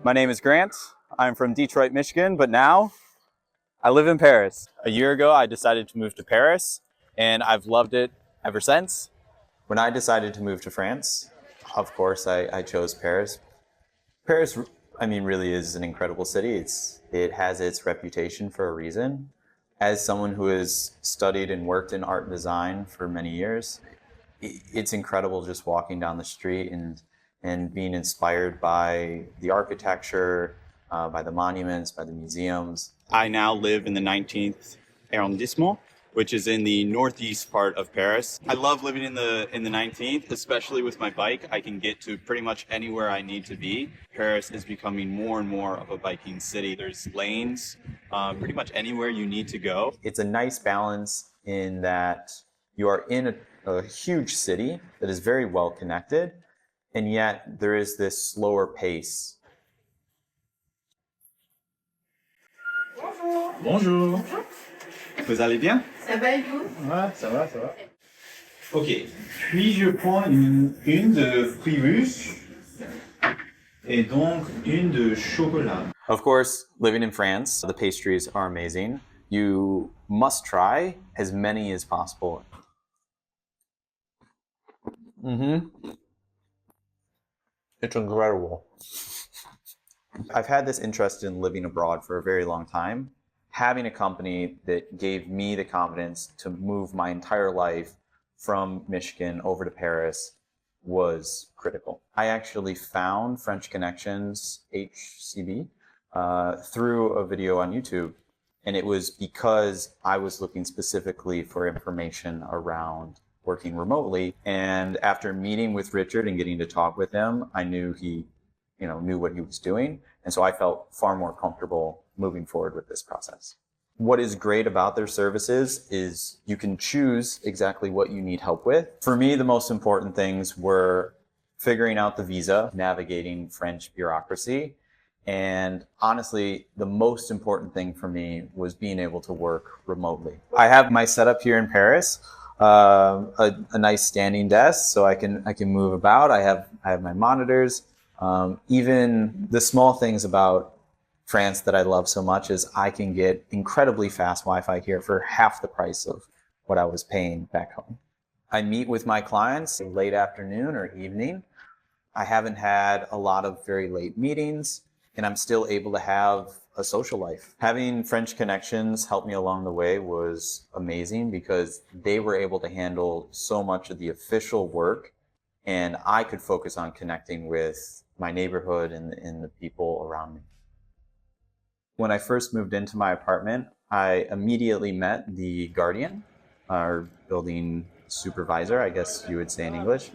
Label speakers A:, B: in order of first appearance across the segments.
A: My name is Grant. I'm from Detroit, Michigan, but now I live in Paris. A year ago, I decided to move to Paris, and I've loved it ever since. When I decided to move to France, of course, I chose Paris. Paris, really is an incredible city. It has its reputation for a reason. As someone who has studied and worked in art and design for many years, it's incredible just walking down the street and being inspired by the architecture, by the monuments, by the museums. I now live in the 19th Arrondissement, which is in the northeast part of Paris. I love living in the 19th, especially with my bike. I can get to pretty much anywhere I need to be. Paris is becoming more and more of a biking city. There's lanes pretty much anywhere you need to go. It's a nice balance in that you are in a huge city that is very well connected, and yet there is this slower pace.
B: Bonjour.
A: Vous allez bien?
C: Ça va et vous?
B: Ouais, ça va, ça va. Ok. Puis-je prendre une de fruits rouges et donc une de chocolat?
A: Of course, living in France, the pastries are amazing. You must try as many as possible. It's incredible. I've had this interest in living abroad for a very long time. Having a company that gave me the confidence to move my entire life from Michigan over to Paris was critical. I actually found French Connections HCB through a video on YouTube. And it was because I was looking specifically for information around working remotely. And after meeting with Richard and getting to talk with him, I knew he knew what he was doing. And so I felt far more comfortable moving forward with this process. What is great about their services is you can choose exactly what you need help with. For me, the most important things were figuring out the visa, navigating French bureaucracy, and honestly, the most important thing for me was being able to work remotely. I have my setup here in Paris, a nice standing desk so I can move about. I have my monitors. Even the small things about France that I love so much is I can get incredibly fast Wi-Fi here for half the price of what I was paying back home. I meet with my clients late afternoon or evening. I haven't had a lot of very late meetings, and I'm still able to have a social life. Having French Connections help me along the way was amazing because they were able to handle so much of the official work, and I could focus on connecting with my neighborhood and the people around me. When I first moved into my apartment, I immediately met the guardian, our building supervisor, I guess you would say in English,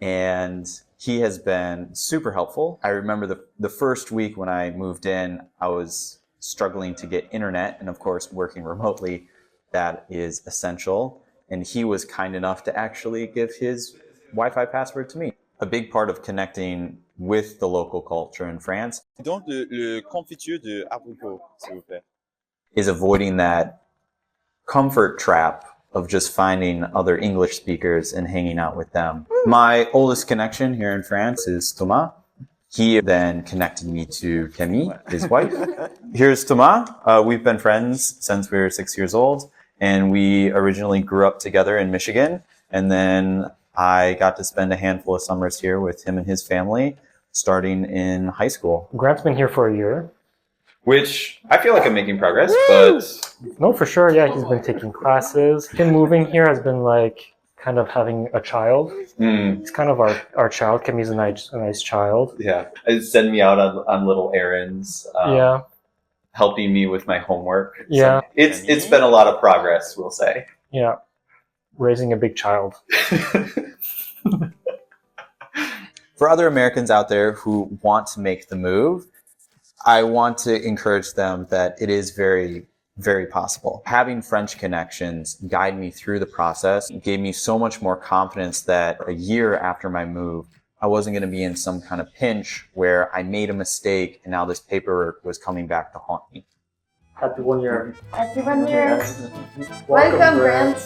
A: and he has been super helpful. I remember the first week when I moved in, I was struggling to get internet, and of course, working remotely, that is essential. And he was kind enough to actually give his Wi-Fi password to me. A big part of connecting with the local culture in France.
D: Donc, le confiture de abricot, s'il vous plaît.
A: Is avoiding that comfort trap of just finding other English speakers and hanging out with them. My oldest connection here in France is Thomas. He then connected me to Camille, his wife. Here's Thomas. We've been friends since we were 6 years old, and we originally grew up together in Michigan. And then I got to spend a handful of summers here with him and his family, starting in high school.
E: Grant's been here for a year.
A: Which I feel like I'm making progress, but...
E: No, for sure, yeah, he's been taking classes. Him moving here has been like kind of having a child. It's kind of our child. Kimmy's a nice child.
A: Yeah, send me out on little errands.
E: Yeah.
A: Helping me with my homework.
E: Yeah.
A: So it's been a lot of progress, we'll say.
E: Yeah. Raising a big child.
A: For other Americans out there who want to make the move, I want to encourage them that it is very, very possible. Having French Connections guide me through the process gave me so much more confidence that a year after my move, I wasn't going to be in some kind of pinch where I made a mistake and now this paperwork was coming back to haunt me.
E: Happy 1 year.
C: Happy 1 year.
E: Welcome,
C: Grant.